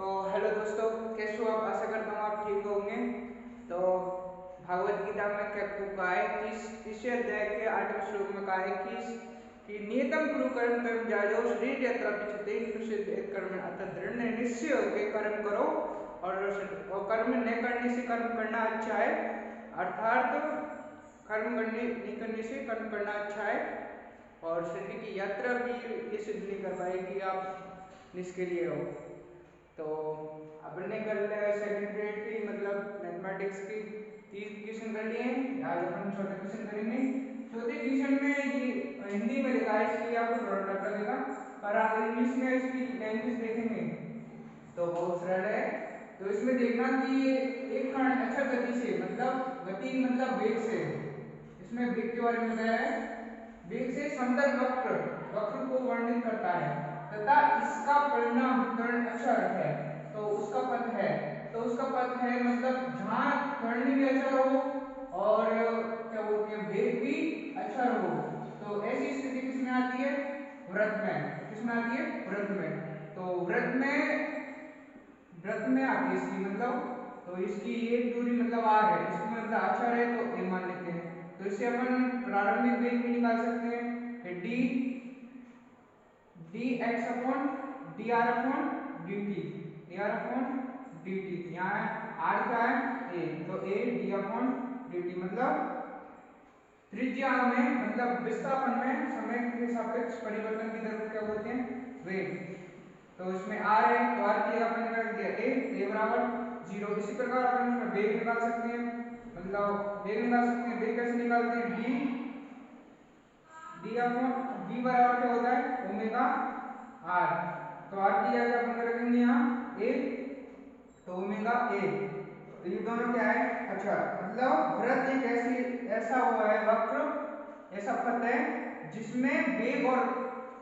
तो हेलो दोस्तों, कैसे हो आप? आशा करता हूँ आप ठीक होंगे। तो भागवत गीता में क्या कहा है कि तीसरे अध्याय के 8वें श्लोक में कहा है कि नियतम कुरु कर्म तम जाजो शरीर यात्रा पिछते निषिद्ध एक कर्म अतः दृढ़ निश्चय होकर कर्म करो और कर्म न करने से कर्म करना अच्छा है, अर्थात कर्म करने नहीं करने से कर्म करना अच्छा है। और शरीर की यात्रा भी ये सिद्ध नहीं कर पाएगी आप निष्क्रिय हो। तो अपन ने कल सेकंड ग्रेड की मतलब मैथमेटिक्स की 30 क्वेश्चन कर लिए हैं। आज अपन चौथे क्वेश्चन करेंगे। चौथे क्वेश्चन में ये हिंदी में लिखा है, इसलिए आपको थोड़ा डर लगेगा, पर आप इंग्लिश में इसकी लैंग्वेज देखेंगे तो बहुत सरल है। तो इसमें देखना कि ये एक कण अचर गति से मतलब गति मतलब वेग से, इसमें वेग के बारे में बताया है, वेग से समतल वक्र को वर्णित करता है तथा इसका परिणाम त्वरण अचर है। तो उसका पथ है, तो उसका पथ है मतलब जहां त्वरण भी अचर हो और क्या बोलते हैं वेग भी अचर हो, तो ऐसी स्थिति किसमें आती है? वृत्त में। किसमें आती है? वृत्त में। तो वृत्त में आती है इसकी मतलब, तो इसकी एक दूरी मतलब r है, इसमें मतलब अचर है तो a मान लेते हैं। तो इससे अपन प्रारंभिक वेग भी निकाल सकते हैं कि dx upon dr upon dt। यहाँ r क्या है? a, तो a d अपॉन dt मतलब त्रिज्या में मतलब विस्थापन में समय के सापेक्ष परिवर्तन की दर को क्या बोलते हैं? वेग। तो इसमें r है तो r की जगह अपन रख दिया a बराबर 0। इसी प्रकार अपन इसमें वेग निकाल सकते हैं, मतलब वेग निकाल सकते हैं। वेग कैसे निकालते हैं? d अपॉन v बराबर क्या होता है? Omega r। तो r की जगह अपन रखेंगे यहाँ a, तो ओमेगा a। तो ये दोनों क्या है? अच्छा, मतलब वृत्त एक ऐसा हुआ है वक्र, ऐसा पथ है जिसमें वेग और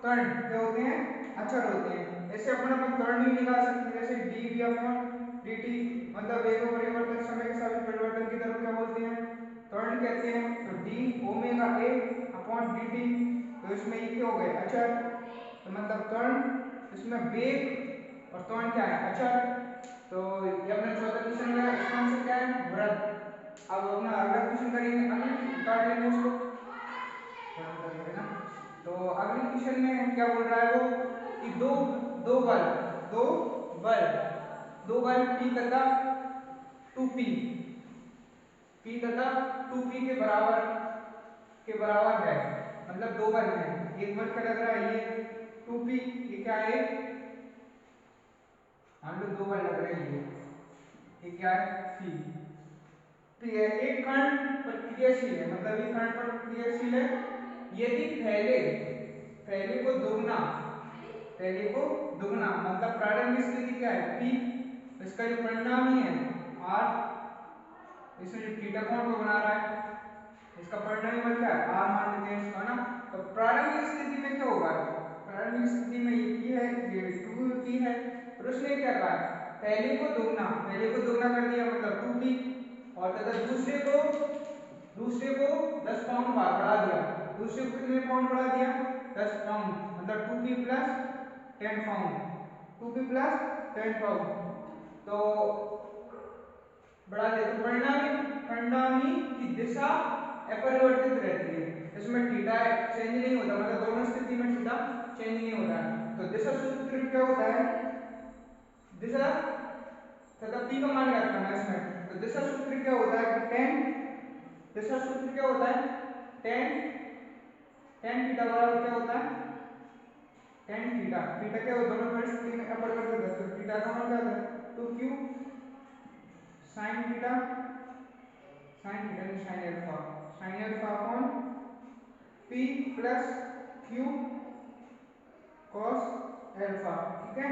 त्वरण क्या होते हैं? अचर होते हैं। ऐसे अपन त्वरण भी निकाल सकते हैं, जैसे dv अपॉन dt मतलब वेग और परिवर्तन समय के साथ परिवर्तन की दर को क्या बोलते हैं? त्वरण कहते हैं। तो d omega a upon dt, तो इसमें ये क्या हो गए? अचर। तो मतलब त्वरण, इसमें वेग और त्वरण क्या है? अचर। तो ये अपना चौथा क्वेश्चन है, इसका आंसर क्या है? वृत्त। अब अपना अगला क्वेश्चन करेंगे, अगले काट लेंगे उसको, थोड़ा कर लेंगे ना। तो अगले क्वेश्चन में क्या बोल रहा है वो कि दो दो बल दो बल दो बल P तथा 2P, P तथा 2P के बराबर है। मतलब दो बल हैं, एक बल क्या लग रहा है? ये 2P, ये क्या है? मान लो दो बल लग रहे हैं, ये क्या है? P। तो ये एक कण प्रतिक्रियाशील है, मतलब ये कण प्रतिक्रियाशील है यदि पहले पहले को दुगना मतलब प्रारंभिक स्थिति क्या है? P, इसका जो परिणाम ही है R, इसमें जो थीटा कोण को बना रहा है, इसका परिणामी बल क्या है? R मान लेते हैं इसका ना। तो प्रारंभिक स्थिति में क्या होगा? प्रारंभिक स्थिति में ये P है, ये 2P है, और उसने क्या कहा? पहले को दुगना कर दिया मतलब 2P, और तथा दूसरे को 10 पाउंड बढ़ा दिया। दूसरे को कितने पाउंड बढ़ा दिया? 10 पाउंड, मतलब 2P plus 10 pound, 2P plus 10 pound. तो बढ़ा दिया, तो परिणामी की दिशा अपरिवर्तित रहती है, इसमें थीटा चेंज नहीं होता, मतलब दोनों स्थिति में थीटा चेंज नहीं होता है। तो दिशा सूत्र क्या होता है? दिशा तथा p का मान ज्ञात करना है इसमें। तो दिशा सूत्र क्या होता है कि tan थीटा बराबर क्या होता है? tan theta. थीटा क्या होता है? दोनों परिस्थिति में अपरिवर्तित है, तो थीटा का मान क्या होता है? 2q sin थीटा, नहीं sin alpha upon p plus q cos alpha. ठीक है,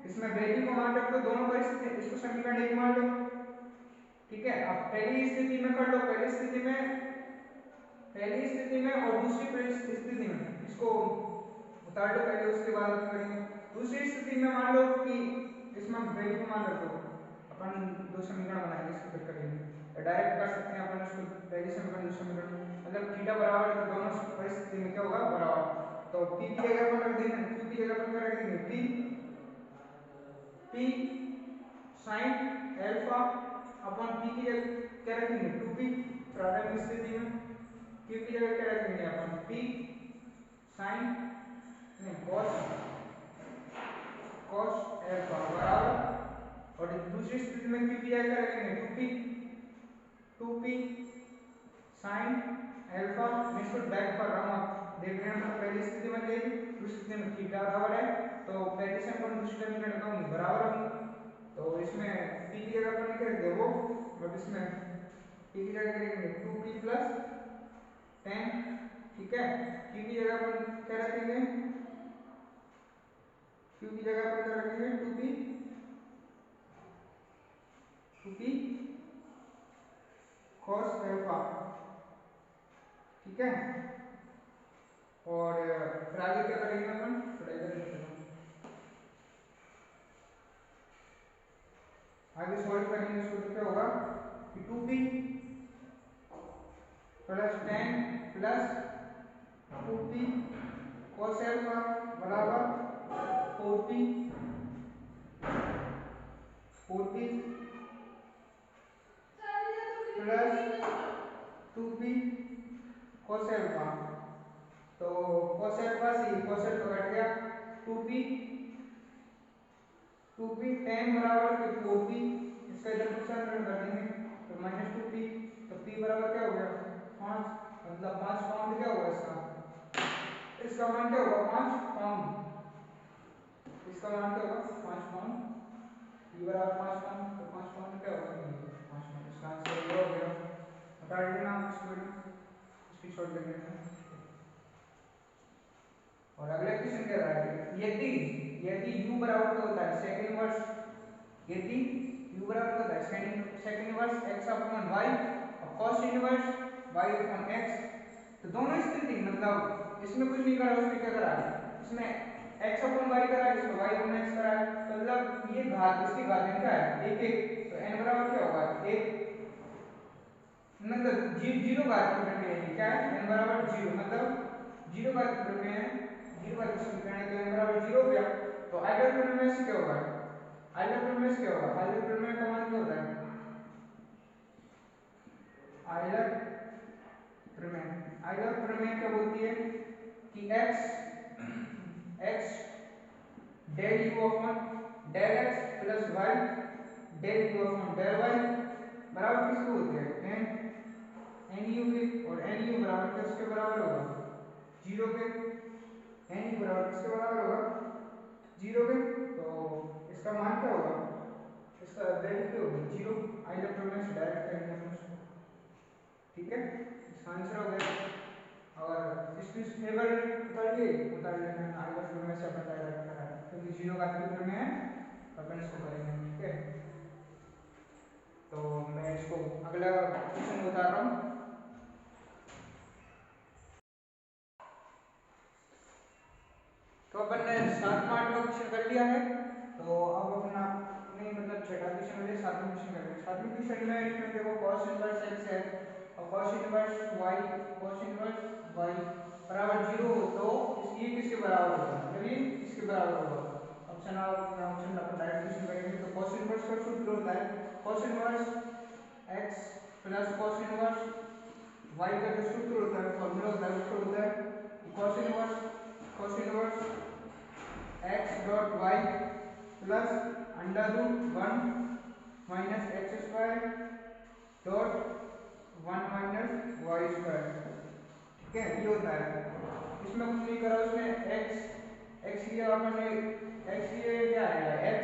इसमें वैल्यू को मान रख दो दोनों परिस्थिति, इसको समीकरण 1 मान लो। ठीक है, अब पहली स्थिति में कर लो, पहली स्थिति में और दूसरी स्थिति में इसको उतार लो पहले, उसके बाद अपन करेंगे। दूसरी स्थिति में मान लो कि इसमें वैल्यू को मान रख दो, अपन दो समीकरण बनाएंगे, इसको फिर करेंगे। डायरेक्ट कर सकते हैं अपन इसको, पहली समीकरण दूसरी समीकरण, मतलब थीटा बराबर है तो दोनों परिस्थिति में क्या होगा? बराबर। तो p की जगह पर रख देंगे, q की जगह पर क्या रख देंगे? p P sine alpha upon P की जगह क्या रखेंगे 2p प्रारंभिक स्थिति में, q की जगह क्या रखेंगे अपन p साइन नहीं cos अल्फा बराबर, और दूसरी स्थिति में q की जगह क्या रखेंगे 2p साइन अल्फा। मैं इसको डायरेक्ट कर रहा हूँ, आप देख रहे हैं पहली स्थिति में ले दूसरी स्थिति में थीटा बराबर है, तो पहले से अपन दूसरी टर्म में लगाऊंगी बराबर होंगे, तो इसमें p की जगह अपन लिख देंगे वो, और इसमें p की जगह लिखेंगे 2p प्लस 10, ठीक है। q की जगह अपन क्या रखेंगे, q की जगह अपन क्या रखेंगे 2p cos अल्फा, ठीक है। और फिर आगे क्या करेंगे अपन, थोड़ा इधर चलते हैं, आगे सॉल्व करेंगे इसको, तो क्या होगा कि 2p plus 10 plus 2p cos alpha बराबर 4p plus 2p cos alpha, तो cos अल्फा से cos अल्फा कट गया, 2p 10 बराबर के 4p, इसका इधर नुकसान कर देंगे तो माइनस 2p, तो p बराबर क्या हो गया 5, मतलब 5 पाउंड क्या होगा इसका मान क्या होगा 5 पाउंड, इसका मान क्या होगा 5 पाउंड, p बराबर 5 पाउंड, तो 5 पाउंड क्या होगा 5 पाउंड, इसका आंसर ये हो गया। बता देना आप इसको, स्क्रीनशॉट ले लेना। और अगला क्वेश्चन कह रहा है यदि यदि u बराबर क्या होता है सेकंड इनवर्स, यदि u बराबर क्या होता है second inverse x upon y और cos inverse y upon x, तो दोनों स्थिति मतलब इसमें कुछ नहीं करा, उसमें क्या करा है, इसमें x अपॉन y करा है, इसमें y अपॉन x करा है, तो मतलब ये घात इसकी घात क्या है 1 1, तो n बराबर क्या होगा 1, मतलब जीरो घात की प्रक्रिया है, क्या है n बराबर 0, मतलब जीरो घात की प्रक्रिया है, जीरो घात की समीकरण है, तो n बराबर 0 हो गया। तो आइलर प्रमेय से क्या होगा, आइलर प्रमेय से क्या होगा, आइलर प्रमेय का मान क्या होता है, आइलर प्रमेय क्या बोलती है कि x del u upon del x plus y del u upon del y बराबर किसको होती है nu के, और nu बराबर किसके बराबर होगा 0 के, nu बराबर किसके बराबर होगा 0 के, तो इसका मान क्या होगा, इसका वैल्यू क्या होगी 0, आइलर प्रमेय से डायरेक्ट करेंगे हम इसको, ठीक है, इसका आंसर हो गया। और इसकी टेबल उतार लेना है, आइलर प्रमेय से अपन डायरेक्ट करा है क्योंकि 0 का प्रमेय है, अपन इसको करेंगे, ठीक है। तो मैं इसको अगला क्वेश्चन बता रहा हूँ। तो अपन ने 7 8 का क्वेश्चन कर लिया है, तो अब अपना नहीं मतलब छठा क्वेश्चन हो गया, 7वां क्वेश्चन करेंगे। 7वें क्वेश्चन में इसमें देखो cos इनवर्स x है और cos इनवर्स y बराबर 0 हो, तो ये किसके बराबर होगा, मतलब ये किसके बराबर होगा, ऑप्शन अपन डायरेक्ट क्वेश्चन करेंगे। तो cos इनवर्स का सूत्र होता है cos inverse x plus cos inverse y का जो सूत्र होता है फॉर्मूला होता है उसका होता है cos inverse x dot y plus under root 1 minus x square dot 1 minus y square, ठीक है, ये होता है। इसमें कुछ नहीं करा, उसमें x लिया अपन ने, x लिए क्या आएगा x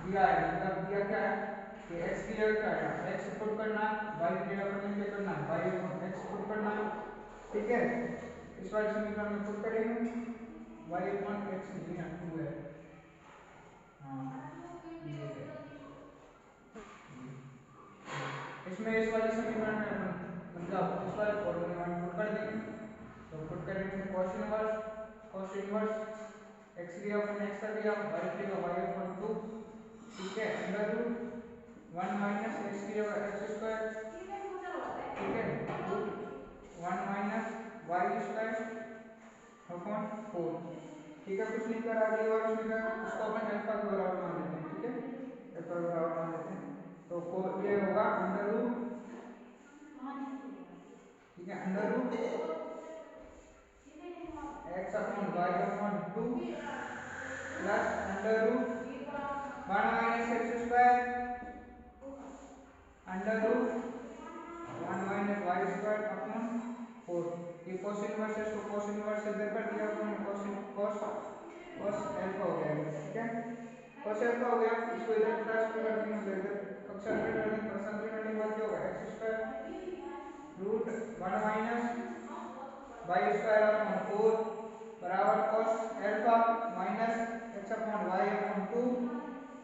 दिया है, मतलब दिया क्या है कि x की जगह क्या है x पुट करना, y की जगह अपन ने क्या करना y अपॉन x पुट करना, ठीक है। इस वाले समीकरण में पुट करेंगे y अपॉन x नहीं 2 है, हाँ ये है, इसमें इस वाले समीकरण में अपन मतलब इस वाले फॉर्मूले में पुट कर देंगे, तो पुट करेंगे cos इनवर्स x लिया अपन x कर दिया, y लिया y अपॉन 2, ठीक है, अंडर रूट 1 माइनस x की जगह x स्क्वायर, ठीक है, root 1 minus y square upon 4, ठीक है, कुछ नहीं करा, अगली बार उसमें क्या उसको अपन अल्फा के बराबर मान लेते हैं। ठीक है, अल्फा के बराबर मान लेते हैं। तो ये होगा अंडर रूट, ठीक है, under root x upon y upon 2 plus under root 1 minus x square under root 1 minus y square upon 4। ये cos इनवर्स है, तो cos इनवर्स इधर कर दिया अपन, cos अल्फा हो गया। ठीक है, cos अल्फा हो गया, इसको इधर ट्रांसफर कर देंगे, मतलब इधर पक्षांतरण कर देंगे, पक्षांतरण करने के बाद क्या होगा, x square root 1 minus y square upon 4 बराबर cos alpha minus x upon y upon 2।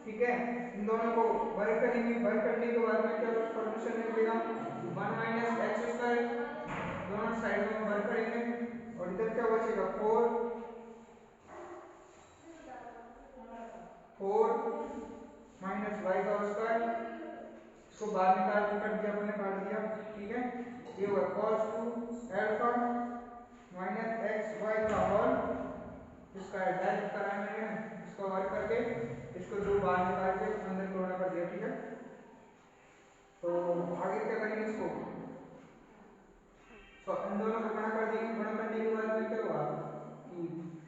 ठीक है, इन दोनों को वर्ग करेंगे, वर्ग करने के बाद में क्या सॉल्यूशन निकलेगा, 1 माइनस एक्स स्क्वायर, दोनों साइडों में वर्ग करेंगे और इधर क्या बचेगा 4 माइनस वाई का स्क्वायर, इसको बाहर निकाल कर दिया हमने, काट दिया। ठीक है, ये हुआ cos 2 alpha minus x y का होल स्क्वायर, डायरेक्ट कराएंगे इसको वर्ग करके, इसको दो बाहर निकाल के अंदर गुणा कर दिया। ठीक है, तो आगे क्या करेंगे, इसको तो इन दोनों को गुणा कर देंगे, गुणा करने के बाद में क्या होगा कि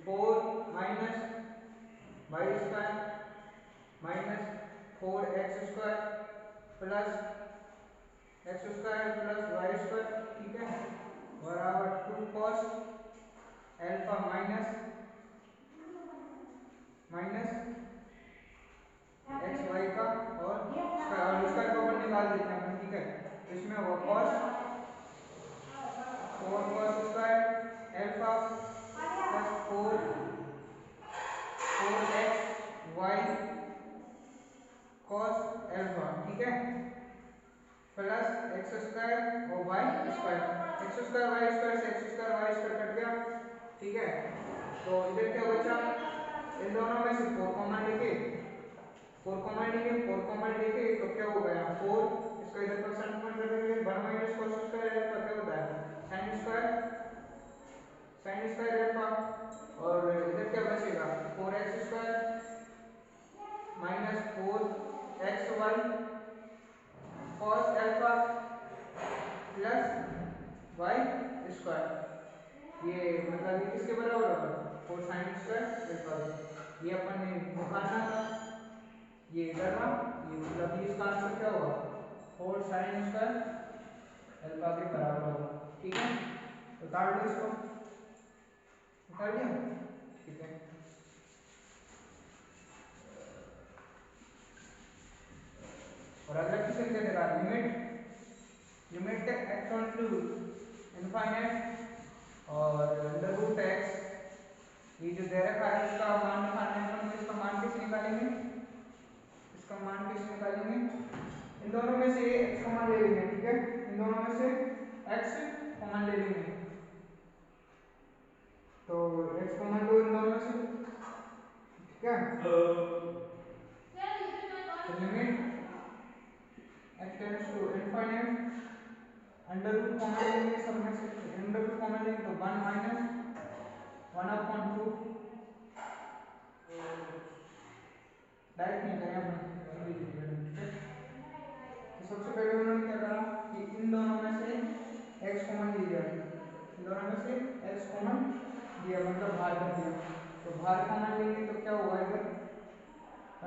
4 minus y square minus 4x square plus x square plus Y square. ठीक है, बराबर 2 cos alpha minus x y का और स्क्वायर को अपन निकाल देते हैं अपन। ठीक है, तो इसमें होगा cos 4 cos square alpha plus 4x Y cos alpha. ठीक है, प्लस एक्स स्क्वायर और Y square, X square Y square से X square Y square cut गया। ठीक है, तो इधर क्या बचा, इन दोनों में से 4 कॉमन लेके 4 कॉमन लेके तो क्या हो गया 4, इसको इधर पर साइन कर देंगे, 1 माइनस cos स्क्वायर अल्फा क्या होता है sin स्क्वायर अल्फा, और इधर क्या बचेगा 4x square minus 4xy cos alpha plus y square. ये मतलब ये किसके बराबर होगा 4 sin स्क्वायर अल्फा, ये अपन ने निकालना था, ये इधर था, ये मतलब इसका आंसर क्या होगा 4 sin स्क्वायर अल्फा के बराबर होगा। ठीक है, तो काट लो इसको, निकाल लिया। ठीक है, और अगला क्वेश्चन क्या दे रहा है, limit x on to infinite और अंडर रूट x, ये जो दे रखा है इसका मान निकालना है अपन, इसका मान कैसे निकालेंगे, इसका मान कैसे निकालेंगे, इन दोनों में से x कॉमन ले लेंगे। ठीक है, इन दोनों में से x कॉमन ले लेंगे, तो x कॉमन लो इन दोनों में से। ठीक है, तो limit x tends to infinite, under root common लेंगे, सब में से अंडर रूट कॉमन लेंगे तो 1 माइनस 1/2 डायरेक्ट नहीं करें अपन, ठीक है। तो सबसे पहले उन्होंने क्या करा कि इन दोनों में से x कॉमन ले लिया, इन दोनों में से x कॉमन दिया, मतलब बाहर कर दिया, तो बाहर कॉमन लेंगे तो क्या होगा, इधर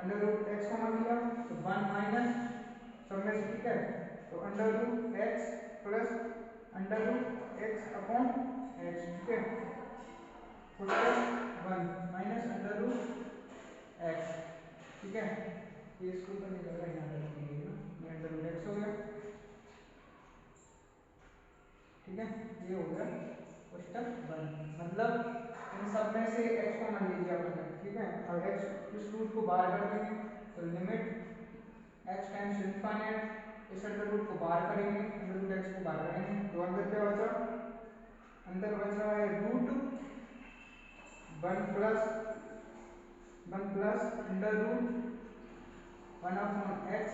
अंडर रूट x कॉमन लिया तो 1 माइनस सब में से। ठीक है, तो under root x plus under root x upon x। ठीक है, तो 1 माइनस अंडर रूट x। ठीक है, ये इसको ऊपर निकल रहा है, यहाँ तक लीजिए ना, ये अंडर रूट x हो गया। ठीक है, ये हो गया कोष्टक 1, मतलब इन सब में से x कॉमन ले लिया हमने। ठीक है, अब x इस रूट को बाहर कर देंगे, तो limit x tends to infinite, इस अंडर रूट को बाहर करेंगे, अंडर रूट x को बाहर करेंगे, तो अंदर क्या बचा, अंदर बचा है root 1 plus under root 1 upon x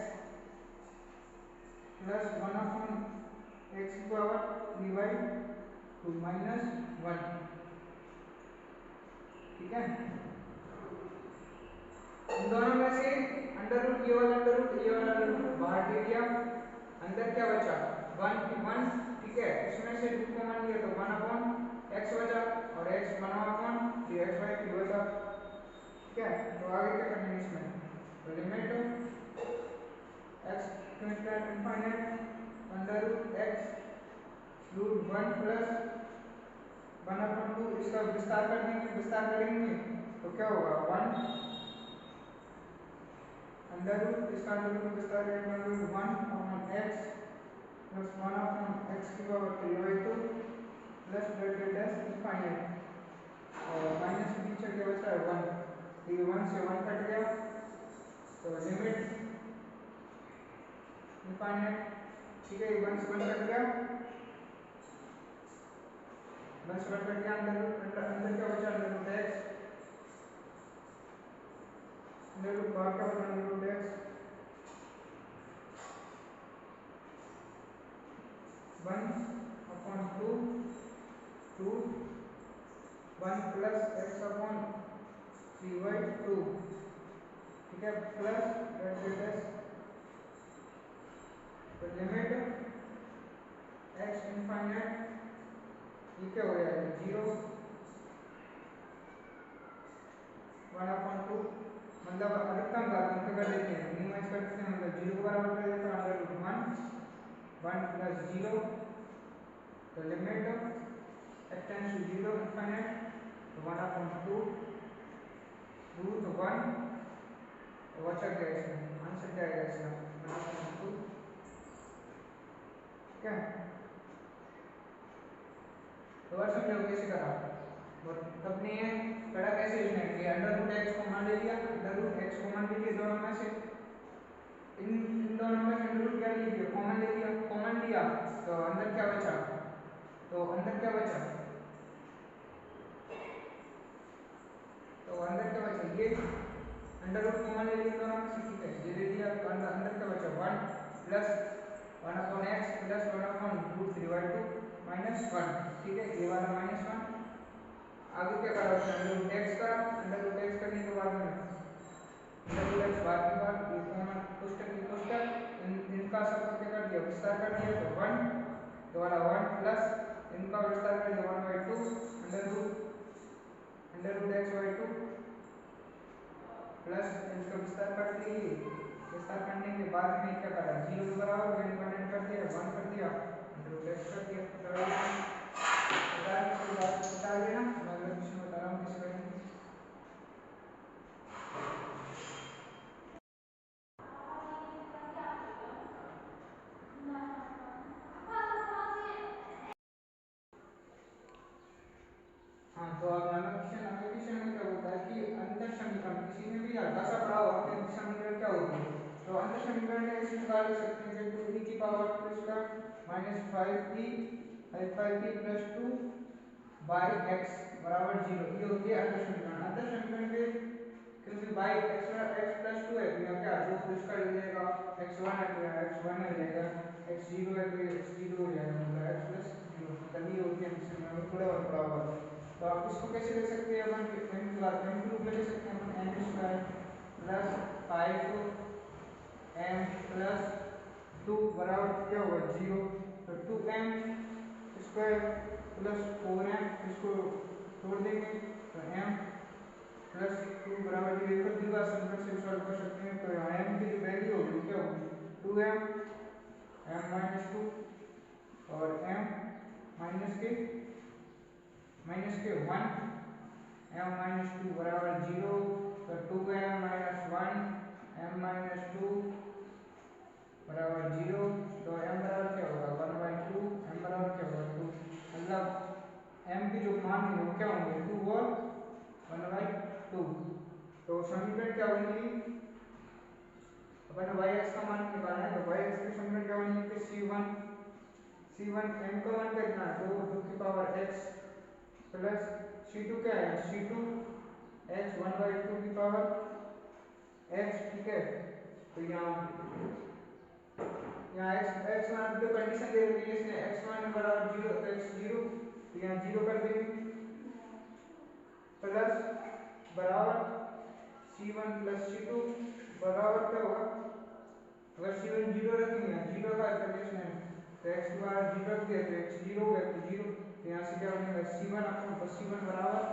plus 1 upon x की पावर डिवाइड 2 माइनस 1। ठीक है। इन दोनों में से अंडर रूट ये वाला अंडर रूट ये वाला अंडर रूट बाहर दे दिया, अंदर क्या बचा 1 की 1, ठीक है। इसमें से रूट कॉमन लिया तो 1 अपॉन x बचा और x 1 अपॉन 3x/3 बचा, ठीक है। तो आगे क्या करना है इसमें, तो limit x infinite under root x root 1 plus 1 upon 2, इसका विस्तार कर देंगे, विस्तार करेंगे तो क्या होगा 1 अंडर रूट, इसका अंडर रूट विस्तार करेंगे under root 1 upon x plus 1 upon x की power 3/2 plus bracket s infinite और माइनस के पीछे क्या बचा है 1, तो ये 1 से 1 कट गया तो लिमिट इनफाइनाइट, ठीक है। 1 से 1 कट गया, 1 से 1 कट गया, अंदर क्या बचा under root x, under root बाहर क्या बचा under root x 1 upon 2 2 1 plus x upon 3/2, ठीक है, प्लस ब्रैकेट s, तो लिमिट x इनफाइनाइट ये क्या हो जाएगा 0 1 अपॉन 2, मतलब अधिकतम घात अंक कर देते हैं, मिनिमाइज कर देते हैं, मतलब 0 के बराबर कर देते हैं अंडर रूट 1 प्लस 0, तो limit x tends to 0 infinite, तो 1 अपॉन 2 रूट 1 बचा गया, इसमें आंसर क्या आएगा इसका 1 अपॉन 2, ठीक है। तो और समझो कैसे करा, तब नहीं है कड़ा कैसे लिखना है कि अंडर रूट x को मान ले लिया, अंडर रूट x को मान ले लिया दोनों में से, इन दोनों में से अंडर रूट क्या ले लिया कॉमन ले लिया, कॉमन लिया तो अंदर क्या बचा, तो अंदर क्या बचा, तो अंदर क्या बचा ये अंडर रूट कॉमन ले लिया दोनों में से, ठीक है, ये ले लिया तो अंदर क्या बचा 1 plus 1 upon x plus 1 upon root 3/2 minus 1, ठीक है, ये वाला माइनस 1, आगे क्या करा अंडर रूट x का, अंडर रूट x करने के बाद में अंडर रूट x बार की बार ये कॉमन कोष्टक की कोष्टक इनका सबका क्या कर दिया विस्तार कर दिया, तो 1 तो वाला 1 प्लस इनका विस्तार कर दिया 1/2 अंडर रूट x/2 प्लस इसका विस्तार कर दिए, विस्तार करने के बाद में क्या करा 0 के बराबर इनफाइनाइट कर दिया 1 कर दिया अंडर रूट x कर दिया, बता देना मैं अगले क्वेश्चन बता रहा हूँ कैसे करेंगे। हाँ तो अब नंबर क्वेश्चन में क्या होता है कि अंतर समीकरण किसी में भी हल्का सा पढ़ा होगा कि अंतर समीकरण क्या होती है, तो अंतर समीकरण में ऐसे निकाल सकते हैं कि 2e की power 2 square minus 5p plus 2 by x बराबर 0, ये होती है अंतर समीकरण। अंतर समीकरण के क्योंकि बाई x प्लस 2 है तो यहाँ क्या जो इसका हो जाएगा x1 है तो यहाँ x1 हो जाएगा, x0 है तो x0 हो जाएगा, मतलब x प्लस 0, मतलब ये होती है अंतर समीकरण, थोड़ा और पढ़ा हुआ है। तो आप इसको कैसे ले सकते हैं अपन m के रूप में ले सकते हैं अपन m square plus 5m plus 2 बराबर क्या होगा 0, तो 2m स्क्वायर प्लस 4m इसको तोड़ देंगे तो m प्लस 2 बराबर 0, एक द्विघात समीकरण से सॉल्व कर सकते हैं, तो यहाँ m की जो वैल्यू होगी क्या होगी 2m m माइनस 2 और m माइनस के 1 m माइनस 2 बराबर 0, तो 2m माइनस 1 m माइनस 2 बराबर 0, तो m बराबर क्या होगा 1/2, m बराबर क्या होगा 2, मतलब m की जो मान है वो क्या होंगे 2 और 1/2, तो समीकरण क्या होंगी अपन y(x) का मान निकालना है, तो y(x) की समीकरण क्या होंगी कि c1 m का मान कितना है 2 की पावर x प्लस c2 क्या है c2 x 1/2 की पावर x, ठीक है। तो यहाँ x मान जो कंडीशन दे रखी है इसने x1 बराबर 0 तो x 0, तो यहाँ 0 कर देंगे प्लस बराबर C1 प्लस C2 बराबर क्या होगा, अगर C1 जीरो रखेंगे, जीरो का कंडीशन तो x की पावर जीरो रख दिया तो x जीरो हो गया, तो जीरो, तो यहाँ से क्या बनेगा C1 अपॉन C1 बराबर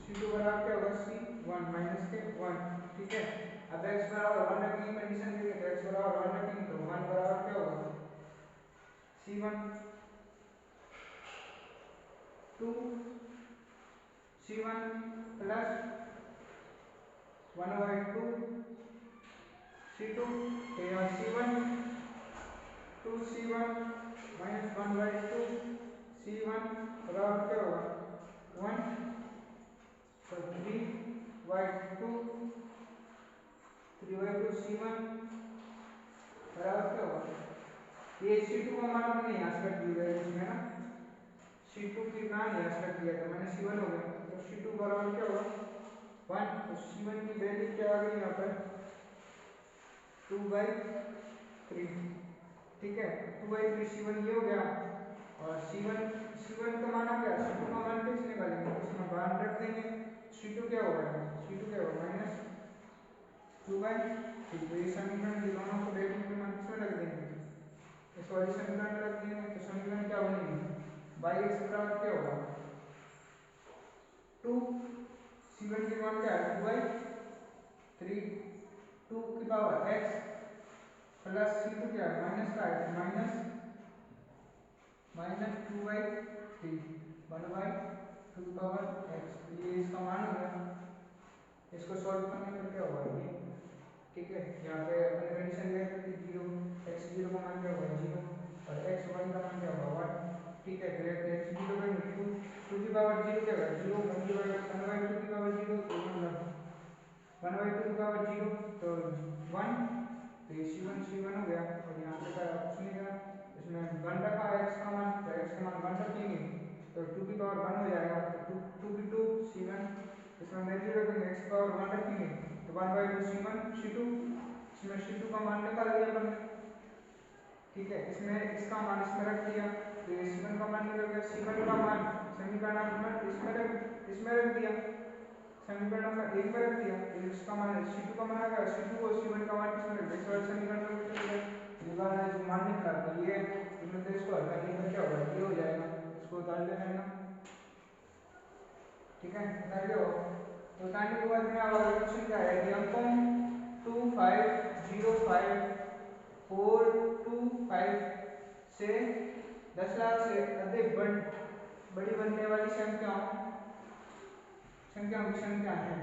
C2 बराबर क्या होगा C1 माइनस के 1, ठीक है। अब x बराबर 1 रखेंगे, कंडीशन देंगे तो x बराबर 1 रखेंगे तो 1 बराबर क्या होगा C1 2 C1 प्लस 1/2 C2, तो यहाँ C1 2C1 माइनस 1/2 C1 बराबर क्या होगा 1, तो 3/2 C1 बराबर क्या होगा, ये C2 का मान हमने यहाँ से रख दिया है इसमें ना, C2 की मान यहाँ से रख दिया था मैंने, C1 हो गया, तो C2 बराबर क्या होगा 1, तो C1 की वैल्यू क्या आ गई यहाँ पर 2/3, ठीक है। 2/3 C1 ये हो गया, और C1 का मान आ गया, C2 का मान कैसे निकालेंगे, इसमें मान रख देंगे, C2 क्या होगा माइनस 2/3, तो ये समीकरण के दोनों को वैल्यू के मान किसमें रख देंगे, इस वाले समीकरण में रख देंगे, तो समीकरण क्या बनेगी बाई एक्स बराबर क्या होगा 2, C1 की मान क्या है 2/3, 2 की पावर x प्लस C2 क्या है माइनस का है, माइनस 2/3 1/2 पावर x, ये इसका मान हो गया। इसको सॉल्व करने पर क्या होगा ये, ठीक है, यहाँ पे अपने कंडीशन ले सकते हैं जीरो, x जीरो का मान क्या होगा 0, और x 1 का मान क्या होगा 1, ठीक है। फिर x जीरो का 2 की पावर 0 क्या होगा 0, 1/2 की पावर 0 तो 1/2 की पावर 0 तो 1, तो ये C1 हो गया, और यहाँ पे क्या कुछ नहीं गया, इसमें 1 रखा x का मान, तो x का मान 1 रखेंगे तो 2 की पावर 1 हो जाएगा, तो 2 की 2 C1, इसमें वैल्यू रखेंगे x पावर 1 रखेंगे तो 1/2 C1 C2, इसमें C2 का मान निकाल दिया अपन, ठीक है। इसमें इसका मान इसमें रख दिया, तो ये C1 का मान निकल गया, C1 का मान समीकरण नंबर इसमें रख दिया, समीकरण नंबर 1 में रख दिया, तो इसका मान C2 का मान आ गया, C2 को C1 का मान किसमें रख दिया, इस वाले समीकरण में चल गया, ये वाला जो मान निकला तो ये इसमें तो इसको हटा देंगे क्या होगा ये हो जाएगा, इसको उतार लेना है ना, ठीक है, उतार लो। तो उतारने के बाद में अब अगला क्वेश्चन क्या है कि हमको 2505 से 10 लाख से अधिक बड़ी बनने वाली संख्याओं की संख्या है,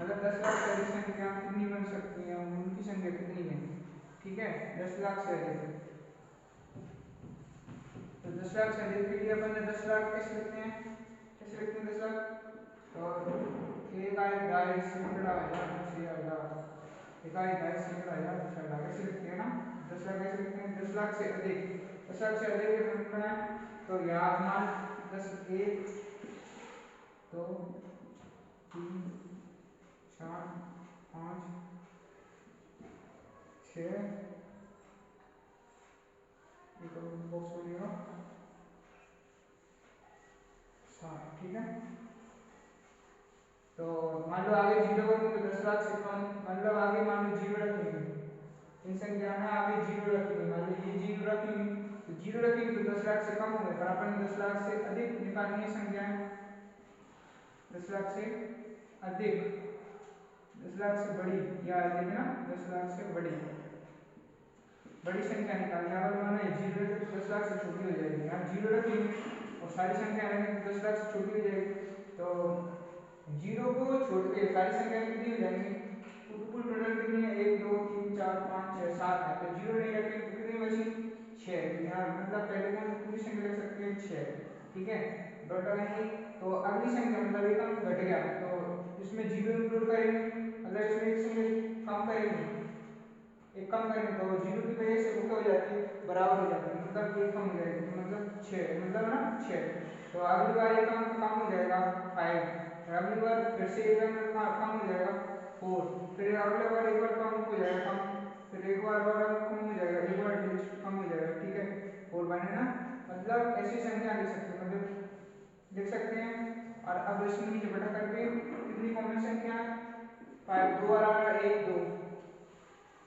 मतलब 10 लाख से अधिक संख्या कितनी बन सकती है, उनकी संख्या कितनी है, ठीक है। 10 लाख से अधिक, तो 10 लाख से अधिक के लिए अपन ने 10 लाख कैसे लिखते हैं 10 लाख, तो इकाई ढाई सैकड़ा हजार दूसरी हजार, इकाई ढाई सैकड़ा हजार दूसरा हजार कैसे लिखते हैं ना, 10 लाख कैसे लिखते हैं 10 लाख से अधिक, 10 लाख से अधिक कैसे लिखना है, तो यहाँ मान 10 1 2 3 4 5 6 एक बॉक्स बोलिएगा 7, ठीक है। तो मान लो आगे जीरो करूँ तो 10 लाख से कम, मतलब आगे मान लो जीरो रखेंगे, इन संख्या में आगे जीरो रखेंगे, मान लो ये जीरो रखेंगे, तो जीरो रखेंगे तो 10 लाख से कम होंगे, पर अपन 10 लाख से अधिक निकालनी है संख्याएं, 10 लाख से अधिक, 10 लाख से बड़ी, या अधिक ना 10 लाख से बड़ी संख्या निकालनी है, अगर माना जीरो रखे तो 10 लाख से छोटी हो जाएगी, यहाँ जीरो रखेंगे और सारी संख्या रहेंगी तो 10 लाख से छोटी हो जाएगी, तो जीरो को छोड़ के सारी संख्या कितनी हो जाएंगी, कुल टोटल कितनी है 1 2 3 4 5 6 7 है, तो जीरो नहीं रखेंगे तो कितनी बची 6, तो यहाँ मतलब पहले कौन सी पूरी संख्या लिख सकते हैं 6, ठीक है। डॉट लगाएंगे तो अगली संख्या मतलब एक अंक घट गया तो इसमें जीरो इंक्लूड करेंगे, मतलब इसमें एक संख्या कम करेंगे, एक कम करेंगे तो जीरो की वजह से वो क्या हो जाती है बराबर हो जाती है, मतलब एक कम हो जाएगी, तो मतलब 6, मतलब ना 6, तो अगली बार एक अंक कम हो जाएगा 5, अगली बार फिर से एक अंक कम हो जाएगा 4, फिर अगले बार एक बार कम हो जाएगा कम, फिर एक बार और अंक कम हो जाएगा, एक बार डिजिट कम हो जाएगा, ठीक है। 4 बने ना, मतलब ऐसी संख्या लिख सकते हैं, मतलब लिख सकते हैं और अब इसमें नीचे बटा करके कितनी कॉमन संख्या है 5 2 बार आ रहा है 1 2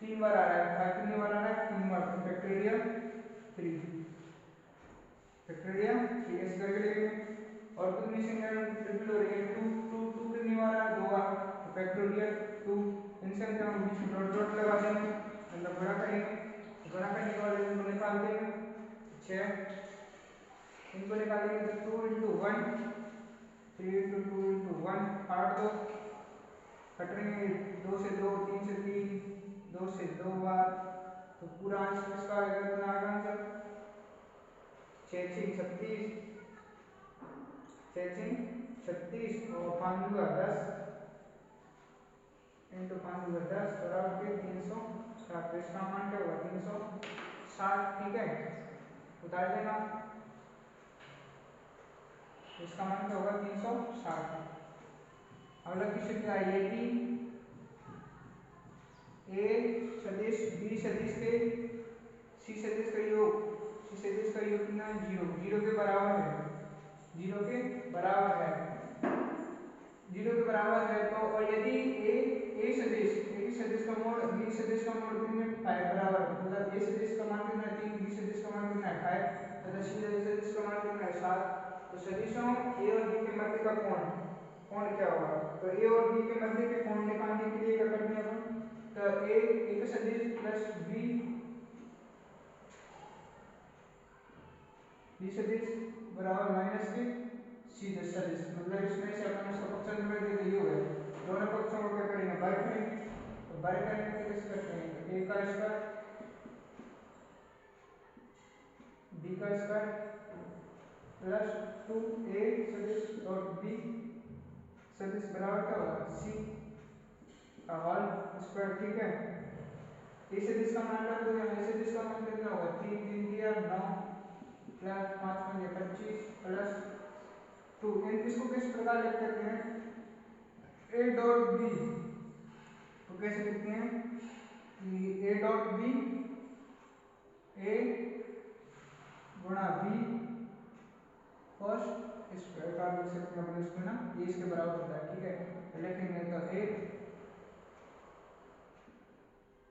3 बार आ रहा है 5 कितनी बार आ रहा है 3 बार फैक्टोरियल 3 फैक्टोरियल 3 ऐसे करके लिखेंगे और कितनी संख्या ट्रिपल हो रही है 2 2 2 कितनी बार आ रहा है 2 बार तो फैक्टोरियल 2 इन संख्याओं के बीच में डॉट डॉट लगा देंगे मतलब गुणा करेंगे गुणा करने के बाद इनको निकाल देंगे 6 इनको निकालेंगे तो 2 into 1 3 into 2 into 1 काट दो कटेंगे 2 से 2 3 से 3 2 से 2 बार तो पूरा आंसर इसका आएगा कितना आएगा आंसर 6 6 36 6 6 36 और 5 दूगा 10 इंटू 5 दूगा 10 बराबर के 360 तो इसका मान क्या होगा 360 ठीक है उतार देना इसका मान क्या होगा 360 अगला क्वेश्चन क्या है ये थी ए सदिश बी सदिश के सी सदिश का योग कितना है 0 0 के बराबर है 0 के बराबर है 0 के बराबर है तो और यदि ए सदिश का मोड बी सदिश का मोड कितने 5 बराबर मतलब ए सदिश का मान कितना है 3 बी सदिश का मान कितना है 5 तथा सी सदिश का मान कितना है 7 तो सदिशों ए और बी के मध्य का कोण क्या होगा तो ए और बी के मध्य के कोण निकालने के लिए क्या करते हैं अपन तो ए का सदिश प्लस बी सदिश बराबर माइनस के सी सदिश मतलब इसमें से अपन इसका पक्ष नंबर दे दिए हुए दोनों पक्षों को क्या करेंगे बाय करेंगे तो बाय करने के लिए कैसे करते हैं ए का स्क्वायर बी का स्क्वायर प्लस 2a सदिश और b सदिश बराबर क्या होगा c का होल स्क्वायर ठीक है ए सदिश का मान रख दो यहाँ ए सदिश का मान कितना होगा 3 3 दिया 9 प्लस 5 5 25 प्लस 2 इसको किस प्रकार लिख सकते हैं a डॉट b तो कैसे लिखते हैं कि a डॉट b a गुणा b cos स्क्वायर का लिख सकते हैं अपन इसको ना ये इसके बराबर होता है ठीक है लिखेंगे तो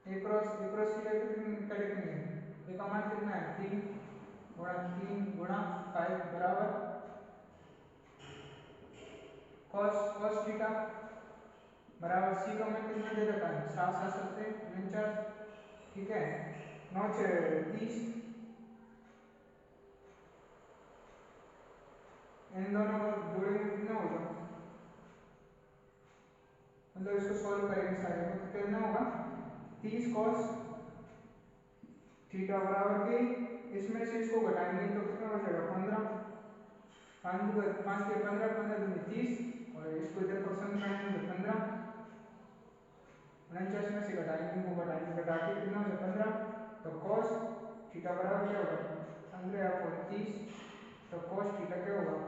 a क्रॉस की जगह क्या लिखेंगे a का मान कितना है 3 गुणा 5 बराबर cos थीटा बराबर c का मान कितना दे रखा है 7 7 7 49 ठीक है 9 30 इन दोनों को जोड़ेंगे कितना होगा मतलब इसको सॉल्व करेंगे सारे को तो कितना होगा 30 cos थीटा बराबर के इसमें से इसको घटाएंगे तो कितना हो जाएगा 15 5 के 15 15 दूनी 30 और इसको इधर पक्ष में घटाएंगे तो 15 49 में से घटाएंगे इनको घटा के कितना हो जाएगा 15 तो cos थीटा बराबर क्या होगा 15 या 30 तो cos थीटा क्या होगा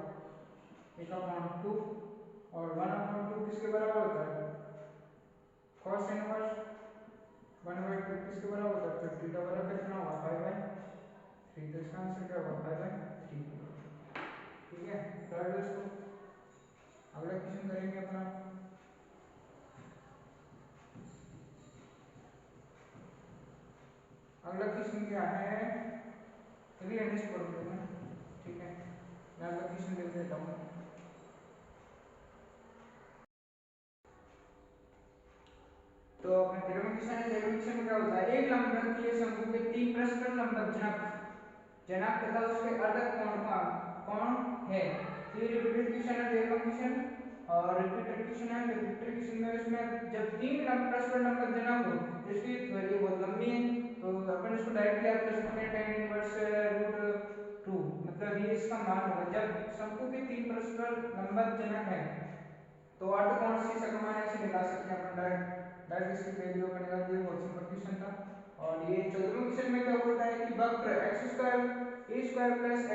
1/2 और 1/2 किसके बराबर होता है cos इनवर्स 1/2 किसके बराबर होता है तो थीटा बराबर कितना होगा 5/3 तो इसका आंसर क्या होगा 5/3 ठीक है थर्ड इसको अगला क्वेश्चन करेंगे अपना अगला क्वेश्चन क्या है अगले इंग्लिश पढ़ लेना ठीक है मैं अगला क्वेश्चन देख देता हूँ तो अपने तेरहवें क्वेश्चन में क्या होता है एक लंबवृत्तीय शंकु के 3 परस्पर लंबवत जनक तथा उसके अर्धक कोण है ये रिपीटेड क्वेश्चन है 13वां क्वेश्चन और रिपीटेड क्वेश्चन है तो रिपीटेड क्वेश्चन में इसमें जब 3 परस्पर लंबवत जनक हो इसकी ये बहुत लंबी है तो अपन इसको डायरेक्टली आप लिख सकते हैं tan इनवर्स √2 मतलब ये इसका मान होगा जब शंकु के 3 परस्पर लंबवत जनक है तो अर्धकोण सी का मान ऐसे निकाल सकते हैं अपन डायरेक्ट इसकी वैल्यू अपन निकाल दिए बहुत सिंपल क्वेश्चन था और ये 14वें क्वेश्चन में क्या बोलता है कि वक्र x² a² plus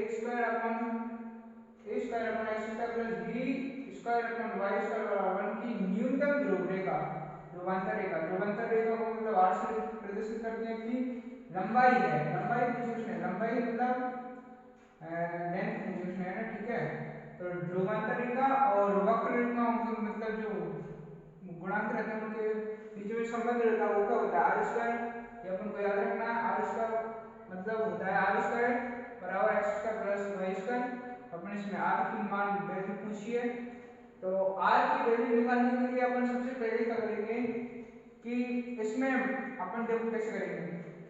x upon x² plus b² upon y² बराबर 1 की न्यूनतम ध्रुव रेखा ध्रुवांतर रेखा को मतलब r से प्रदर्शित करते हैं कि लंबाई है लंबाई पूछे उसने लंबाई मतलब लेंथ पूछे उसने है ना ठीक है तो ध्रुवांतर रेखा और वक्र रेखा मतलब जो गुणांक रहते हैं उनके बीच में संबंध रहता है वो क्या होता है आर स्क्वायर। ये अपन को याद रखना है। आर स्क्वायर मतलब होता है आर स्क्वायर बराबर X square plus Y square. अपन इसमें आर की मान वैल्यू पूछी है तो आर की वैल्यू निकालने के लिए अपन सबसे पहले क्या करेंगे कि इसमें अपन देखो कैसे करेंगे।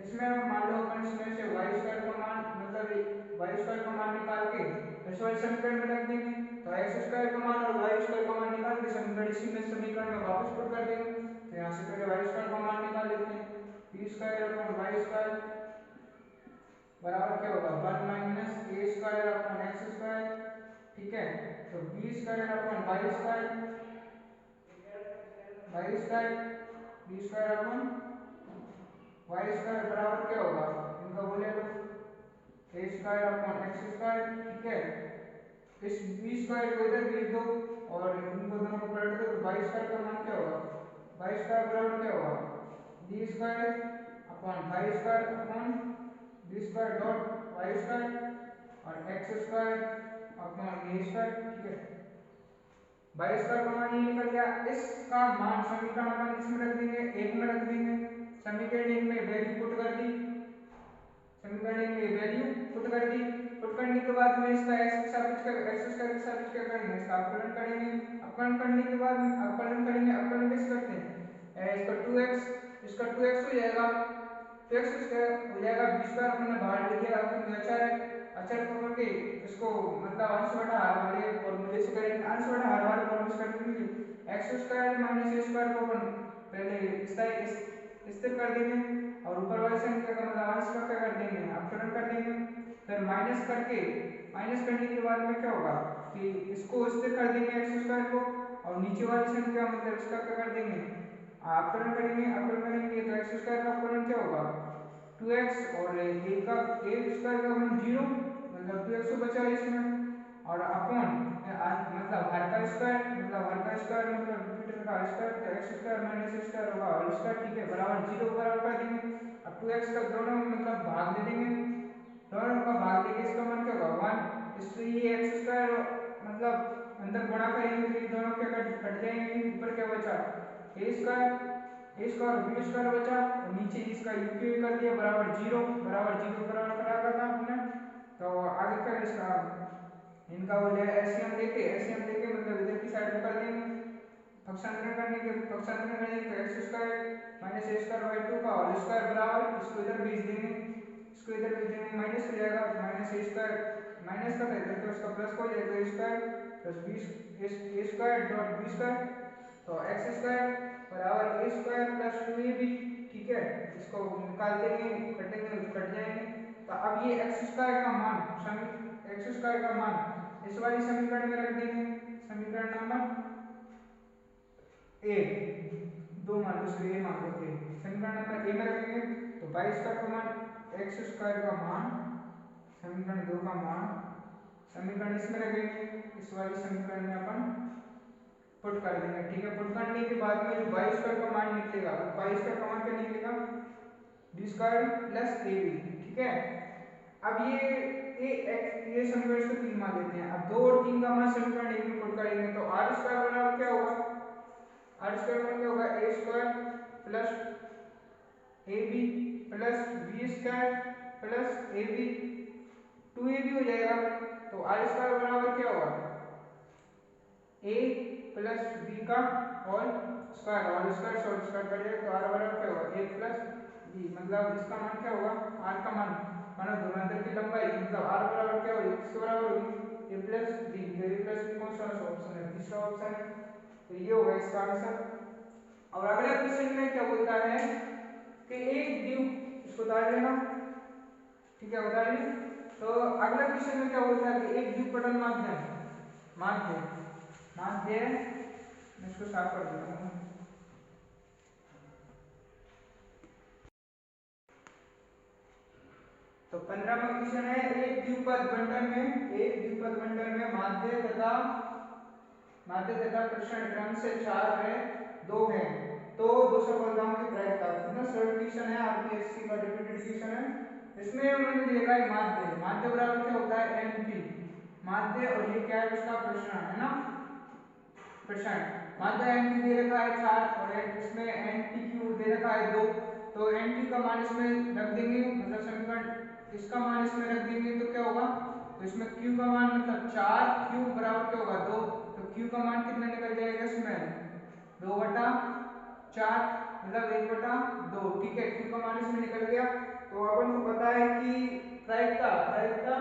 इसमें मान लो अपन इसमें से वाई स्क्वायर का मान मतलब वाई स्क्वायर का मान निकाल के इस वाले समीकरण में रख देंगे तो एक्स स्क्वायर का मान और वाई स्क्वायर का मान निकाल के समीकरण इसी में समीकरण में वापस पुट कर देंगे। तो यहाँ से पहले वाई स्क्वायर का मान निकाल लेते हैं। B square upon Y square बराबर क्या होगा 1 minus A square upon X square. ठीक है तो B square upon Y square B square upon Y square बराबर क्या होगा इनका बोले तो A square upon X square. ठीक है इस बी स्क्वायर को इधर भेज दो और इनको दोनों को पलट दो तो वाई स्क्वायर का मान क्या होगा वाई स्क्वायर बराबर क्या होगा B square upon Y square upon B square dot Y square और X square upon A square. ठीक है वाई स्क्वायर का मान ये निकल गया। इसका मान समीकरण अपन इसमें रख देंगे एक में रख देंगे। समीकरण एक में वैल्यू पुट कर दी समीकरण एक में वैल्यू पुट कर दी। पुट करने के बाद में इसका x स्क्वायर के साथ क्या करेंगे इसका अपकलन करेंगे। अपकलन करने के बाद अपकलन करेंगे अपकलन कैसे करते हैं इसका 2x हो जाएगा 2x स्क्वायर हो जाएगा बी स्क्वायर अपने बाहर ले लिया क्योंकि अचर है अचर पकड़ के इसको मतलब अंश बटा हर वाले फॉर्मूले से करेंगे। अंश बटा हर वाले फॉर्मूले से करने के लिए x square minus a square को अपन पहले स्थिर कर देंगे और ऊपर वाले संख्या का मतलब अंश का क्या कर देंगे अपकलन कर देंगे। फिर माइनस करने के बाद में क्या होगा कि इसको स्थिर कर देंगे x स्क्वायर को और नीचे वाली संख्या मतलब इसका क्या कर देंगे अपकलन करेंगे तो x स्क्वायर का अपकलन क्या होगा 2x और a स्क्वायर का मान 0 मतलब 2x तो बचा इसमें और अपॉन मतलब हर का स्क्वायर मतलब रिपीटर का स्क्वायर तो x square minus a square होगा होल स्क्वायर। ठीक है बराबर 0 बराबर कर देंगे। अब 2x का दोनों मतलब भाग दे देंगे दोनों का भाग देके इसका मान क्या होगा 1 इसलिए ये x स्क्वायर मतलब अंदर गुणा करेंगे तो ये दोनों क्या कट जाएंगे। ऊपर क्या बचा a स्क्वायर b स्क्वायर बचा और नीचे इसका यूक्यू कर दिया बराबर 0 बराबर करा था आपने। तो आगे क्या इसका इनका हो जाए एलसीएम लेके मतलब इधर की साइड में कर देंगे पक्षांतरण करने के तो x square minus a square by 2 का होल स्क्वायर बराबर इसको इधर भेज देंगे माइनस हो जाएगा माइनस a स्क्वायर माइनस का था इधर तो उसका प्लस हो जाएगा a square plus b a square dot b square तो x स्क्वायर बराबर a स्क्वायर प्लस 2ab। ठीक है इसको निकाल देंगे कटेंगे कट जाएंगे। तो अब ये x स्क्वायर का मान इस वाली समीकरण में रख देंगे समीकरण नंबर ए दो मान लो ए मान लो ए समीकरण नंबर ए में रखेंगे तो वाई स्क्वायर का मान x स्क्वायर का मान समीकरण 2 का मान समीकरण इसमें रखेंगे इस वाली समीकरण में अपन पुट कर देंगे। ठीक है पुट करने के बाद में जो वाई स्क्वायर का मान निकलेगा वाई स्क्वायर का मान क्या निकलेगा B square plus A B. ठीक है अब ये समीकरण इसको 3 मान लेते हैं। अब 2 और 3 का मान समीकरण 1 में पुट करेंगे तो आर स्क्वायर बराबर क्या होगा a square plus ab plus b square plus ab 2ab हो जाएगा। तो आर स्क्वायर बराबर क्या होगा a प्लस b का होल स्क्वायर शॉर्ट स्क्वायर कर दिया तो r बराबर क्या होगा a प्लस b मतलब इसका मान क्या होगा r का मान मानो ध्रुवांतर की लंबाई मतलब r बराबर क्या होगी इसके बराबर होगी a प्लस b तो a प्लस b कौन सा ऑप्शन है तीसरा ऑप्शन है तो ये होगा इसका आंसर। और अगला क्वेश्चन में क्या बोलता है कि एक द्वीप इसको बता देना। ठीक है बता ली। तो अगला क्वेश्चन में क्या बोलता है कि एक द्विपटल माध्य मैं इसको साफ कर देता हूँ। तो 15वां क्वेश्चन है एक द्विपद बंटन में माध्य तथा प्रश्न क्रम से 4 है 2 है तो 2 सफलताओं की प्रायिकता कितना सरल क्वेश्चन है आरपीएससी का रिपीटेड क्वेश्चन है। इसमें उन्होंने दिया है माध्य बराबर क्या होता है एनपी माध्य और ये क्या है उसका प्रसरण है ना, प्रसरण। माध्य एन क्यू दे रखा है 4 और इसमें एन टी क्यू दे रखा है 2, तो एन टी का मान इसमें रख देंगे, मतलब समीकरण इसका मान इसमें रख देंगे तो क्या होगा, तो इसमें q का मान मतलब 4, q बराबर क्या होगा 2, तो q का मान कितना निकल जाएगा इसमें 2/4 मतलब 1/2, ठीक है, q का मान इसमें निकल गया। तो अपन को पता है कि प्रायिकता प्रायिकता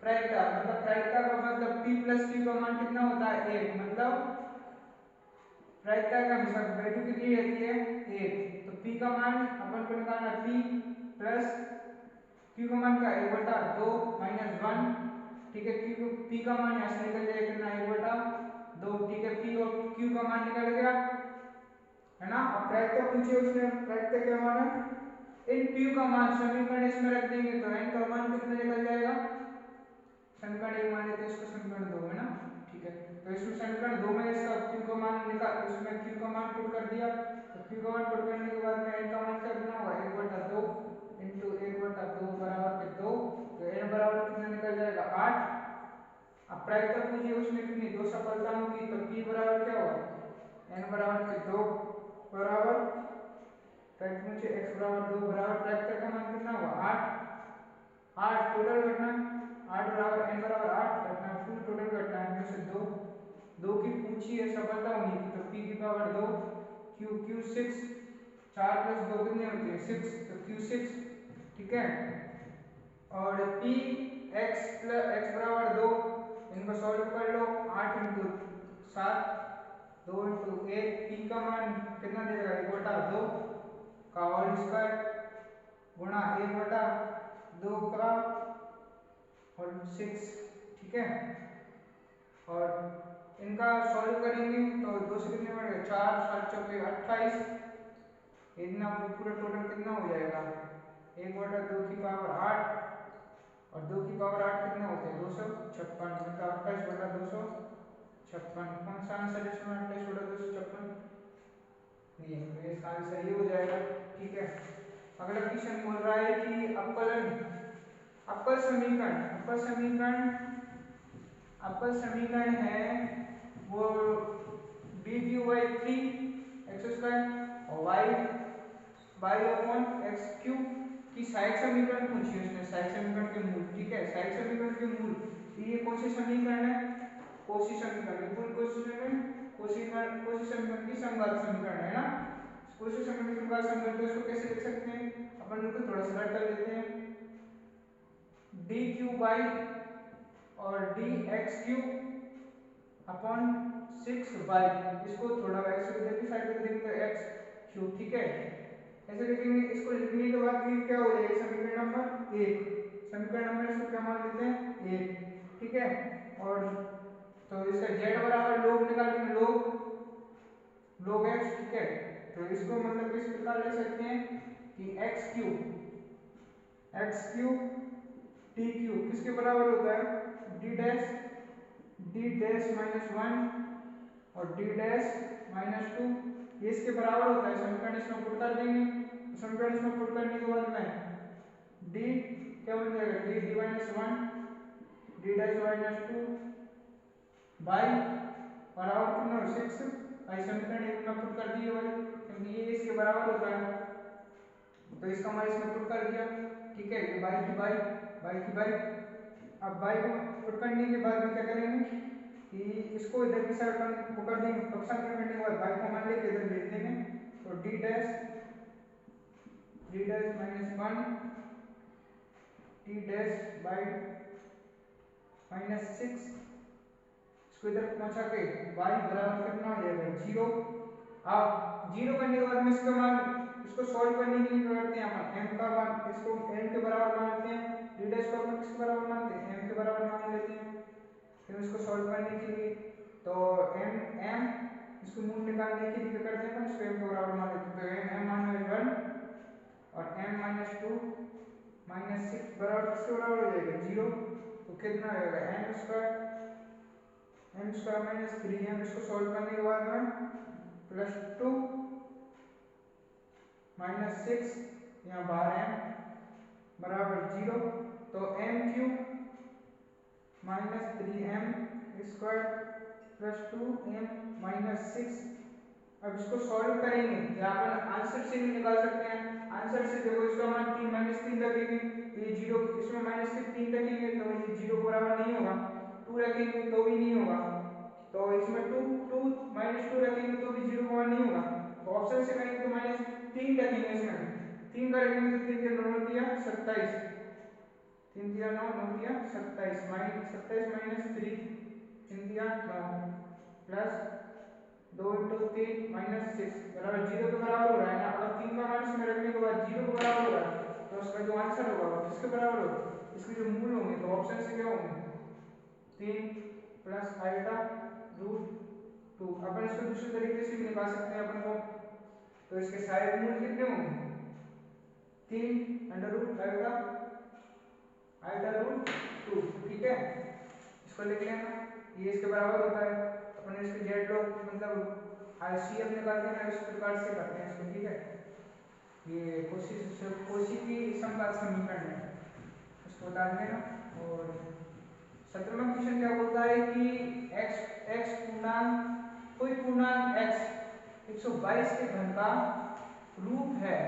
प्रायिकता मतलब प्रायिकता का मतलब p प्लस q का मान कितना होता है 1, मतलब प्रायिकता का हमेशा वैल्यू कितनी रहती है 1, तो p का मान अपन को निकालना p प्लस q का मान क्या 1/2 माइनस 1, ठीक है, p का मान यहाँ से निकल जाएगा कितना 1/2, ठीक है, p और q का मान निकल गया है ना। अब प्रायिकता पूछिए उसने, प्रायिकता क्या मान है, इन p का मान समीकरण इसमें रख देंगे तो n का मान कितना निकल जाएगा, समीकरण 1 मान लेते हैं इसको समीकरण 2 है ना, ठीक है, तो इसमें समीकरण 2 में इसका q का मान निकाल, उसमें q का मान पुट कर दिया, तो q का मान पुट करने के बाद में n का मान कितना होगा 1/2 into 1/2 बराबर के 2, तो n बराबर कितना निकल जाएगा 8। अब प्रायिकता पूछिए उसमें कितनी 2 सफलताओं की, तो p बराबर क्या होगा n बराबर के 2 बराबर प्रायिकता मुझे x बराबर 2 बराबर प्रायिकता का मान कितना होगा 8 टोटल घटना 8 बराबर n बराबर 8 घटना कुल टोटल घटना में से 2 की पूछी है सफलता होनी थी, तो p की पावर 2 q 6, 4 प्लस 2 कितने होते हैं 6, तो q 6, ठीक है, और p x बराबर 2, इनको सॉल्व कर लो 8 इंटू 7 2 इंटू 1, p का मान कितना दे देगा 1/2 का होल स्क्वायर गुणा 1/2 का और 6, ठीक है, और इनका सॉल्व करेंगे तो 2 से कितने बढ़ेगा 4 7 चौके 28, इतना पूरा टोटल कितना हो जाएगा 1/2 की पावर 8 और 2 की पावर 8 कितना होते हैं 256, मतलब 28/256, कौन सा आंसर है इसमें 28/256, ये तो इसका आंसर ये हो जाएगा, ठीक है। अगला क्वेश्चन बोल रहा है कि अवकल समीकरण है वो dq/3 x² और y/x³ की सहायक समीकरण पूछी है उसने, सहायक समीकरण के मूल, ठीक है, सहायक समीकरण के मूल, तो ये कौन से समीकरण है कोशी समीकरण, मूल कोशी समीकरण की संघात समीकरण है ना, कोशी समीकरण की संघात समीकरण, तो इसको कैसे लिख सकते हैं अपन इसको थोड़ा सा रट कर लेते हैं, dq/ और dx³ अपॉन 6y, इसको थोड़ा x इधर की साइड पे देंगे तो x³, ठीक है, ऐसे लिखेंगे। इसको लिखने के बाद ये क्या हो जाएगा समीकरण नंबर 1, समीकरण नंबर इसको क्या मान लेते हैं 1, ठीक है, और तो इसका z बराबर log निकालेंगे, log x, ठीक है, तो इसको मतलब किस प्रकार ले सकते हैं कि x³ किसके बराबर होता है d डैश -1 और d डैश -2, ये इसके बराबर होता है, समीकरण इसमें पुट कर देंगे, समीकरण इसमें पुट करने के बाद में d क्या बन जाएगा d -1 d डैश -2 बाई बराबर कितना 6, भाई समीकरण एक में पुट कर दिए भाई, क्योंकि ये इसके बराबर होता है, तो इसका मान इसमें पुट कर दिया, ठीक है, ये बाई की बाई, अब बाई को पुट करने के बाद में क्या करेंगे कि इसको इधर की साइड पर कर देंगे, फंक्शन करने के बाद बाई को मान लेके इधर भेज देंगे, तो d dash -1 d dash by -6, इसको इधर पहुंचा के y बराबर कितना हो जाएगा 0। अब 0 करने के बाद में इसका मान, इसको सॉल्व करने के लिए क्या करते हैं हम m का मान, इसको m के बराबर मानते हैं, d डैश को हम किसके बराबर मानते हैं m के बराबर मान लेते हैं, फिर इसको सॉल्व करने के लिए तो m इसको मूल निकालने के लिए क्या करते हैं हम इसको m के बराबर मान लेते हैं, तो m -1 और m-2 -6 बराबर किसके बराबर हो जाएगा 0, तो कितना आएगा m² -3m, इसको सॉल्व करने के बाद में +2 -6 यहाँ बाहर m बराबर 0, तो m³ minus 3m² plus 2m minus 6। अब इसको सॉल्व करेंगे या अपन आंसर से भी निकाल सकते हैं। आंसर से देखो इसका मान 3 -3 रखेंगे तो ये 0, इसमें -3 रखेंगे तो ये 0 के बराबर नहीं होगा। 2 रखेंगे तो भी नहीं होगा, तो इसमें 2 -2 रखेंगे तो भी 0 के बराबर नहीं होगा। तो ऑप्शन से करेंगे तो -3 रखेंगे, इसमें 3 का रखेंगे तो 3 के 9 दिया 27, 3 दिया 9, 9 दिया 27, -27 -3 3 दिया 9 प्लस 2 × 3 -6 बराबर 0 के बराबर हो रहा है ना। अगर 3 का मान इसमें रखने के बाद 0 के बराबर हो रहा है तो उसका जो आंसर होगा वो किसके बराबर होगा, इसके जो मूल होंगे तो ऑप्शन से क्या होंगे 3 प्लस √2। अपन इसको दूसरे तरीके से भी निकाल सकते हैं अपन को, तो इसके सारे मूल कितने होंगे 3 √2। ठीक है, इसको लिख लेना, ये इसके बराबर होता है। अपन इसके जेड लॉग मतलब आरसीएफ निकालते हैं इस प्रकार से करते हैं इसको। ठीक है, ये कोशी की समबाहु समीकरण है, इसको डाल देना। और 17वां क्वेश्चन क्या बोलता है कि x पूर्णांक कोई पूर्णांक x 122 के घन का रूप है।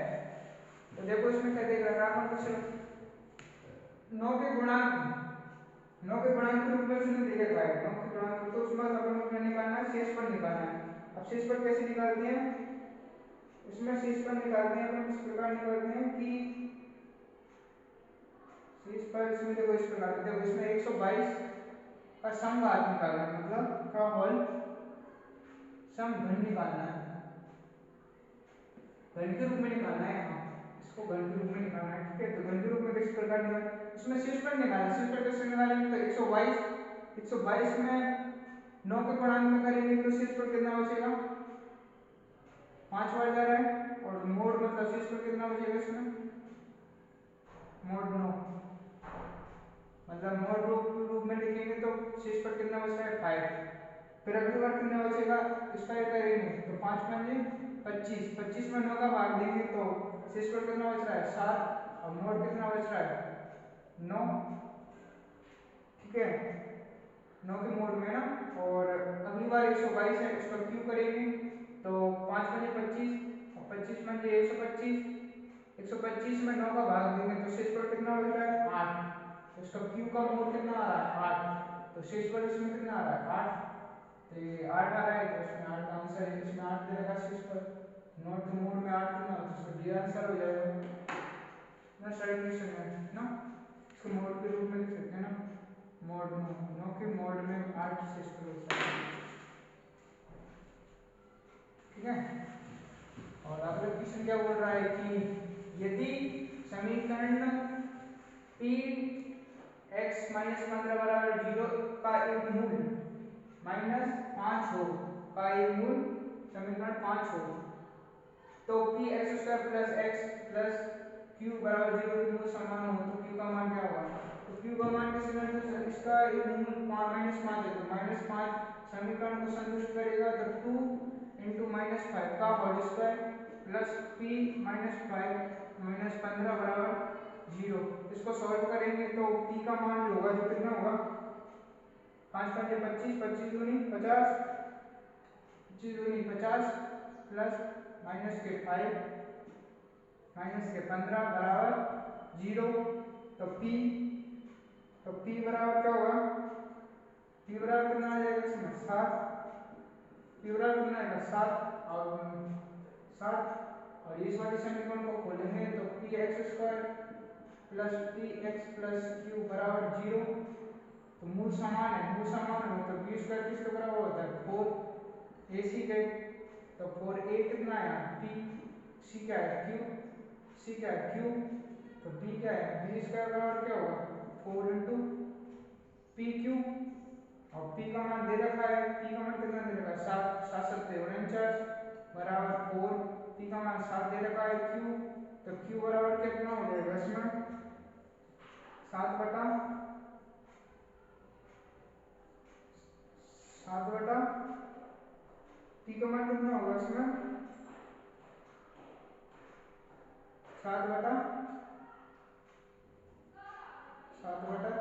तो देखो इसमें क्या देख रहा है अपन कुछ 9 के गुणांक के रूप में उसने दे रखा है। 9 के गुणांक तो उसमें अपन को क्या निकालना है, शेषफल निकालना है। अब शेषफल कैसे निकालते हैं, इसमें शेषफल निकालते हैं अपन इस प्रकार निकालते हैं कि शेषफल इसमें देखो इस प्रकार, देखो इसमें 122 का समघात निकालना है, मतलब का होल समघन निकालना है, घन के रूप में निकालना है। यहाँ इसको घन के रूप में निकालना है। ठीक है, तो घन के रूप में किस प्रकार निकालना है, इसमें शेषफल निकालना है। शेषफल कैसे निकालेंगे, तो 122 में 9 के गुणांक में करेंगे तो शेषफल कितना बचेगा 5 बार जा रहा है, और मोड मतलब शेषफल कितना बचेगा इसमें मोड 9, मतलब मोड रूप में लिखेंगे तो शेषफल कितना बच रहा है 5। फिर अगली बार कितना बचेगा, स्क्वायर करेंगे तो 5 × 5 = 25, 25 में 9 का भाग देंगे तो शेषफल कितना बच रहा है 7, और मोड कितना बच रहा है 9। ठीक है, 9 के मोड में ना। और अगली बार 122 है, उसका क्यू करेंगे तो 5 × 25 और 25 × 125, 125 में 9 का भाग देंगे तो शेषफल कितना बच रहा है 8। तो इसका क्यू का मोड कितना आ रहा है 8, तो शेषफल इसमें कितना आ रहा है 8। तो ये 8 आ रहा है, तो इसमें 8 का आंसर है, इसमें 8 दे रखा शेषफल, नोट के मोड में 8 कितना, तो इसका डी आंसर हो जाएगा ना। साइड क्वेश्चन है ना, इसको मोड के रूप में लिख सकते हैं ना, मोड 9 के मोड में 8 शेषफल होता है। ठीक है, और अगला क्वेश्चन क्या बोल रहा है कि यदि समीकरण p x - 15 = 0 का एक मूल -5 हो, का एक मूल समीकरण 5 हो, तो p x² + x + q = 0 के मूल समान हो तो q का मान क्या होगा। तो q का मान कैसे निकालेंगे, इसका एक मूल -5 है तो -5 समीकरण को संतुष्ट करेगा, तो 2 × -5 का होल स्क्वायर प्लस p - 5 - 15 = 0। इसको सॉल्व करेंगे तो p का मान होगा जो कितना होगा 5 × 5 = 25, 25 दूनी 50, 25 दूनी 50 प्लस माइनस के 5 माइनस के 15 बराबर 0। तो p बराबर क्या होगा, p बराबर कितना आ जाएगा इसमें 7, p बराबर कितना आएगा 7 और 7, और इस वाले समीकरण को खोलेंगे तो px² + px + q = 0। तो मूल समान है, मूल समान हो तो b² किसके बराबर होता है 4 ac के, तो 4a कितना आया p, c क्या है q, c क्या है q, तो b क्या है b² बराबर क्या होगा 4 × pq, और p का मान दे रखा है, p का मान कितना दे रखा है 7, 7 × 7 = 49 बराबर 4, p का मान 7 दे रखा है q, तो q बराबर कितना हो जाएगा इसमें 7 बटा p का मान कितना होगा इसमें 7 बटा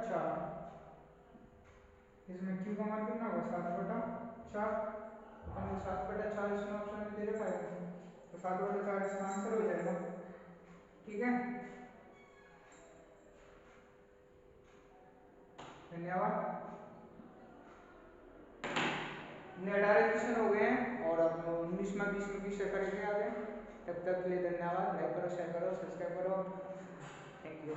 4। इसमें क्यू का मान कितना होगा 7/4। अपन को 7/4 इसमें ऑप्शन में दे रखा है, तो 7/4 इसका आंसर हो जाएगा। ठीक है, धन्यवाद। 18 क्वेश्चन हो गए हैं और अब 19 में 20 में 20 करेंगे आगे। तब तक के लिए धन्यवाद। लाइक करो, शेयर करो, सब्सक्राइब करो। Thank you.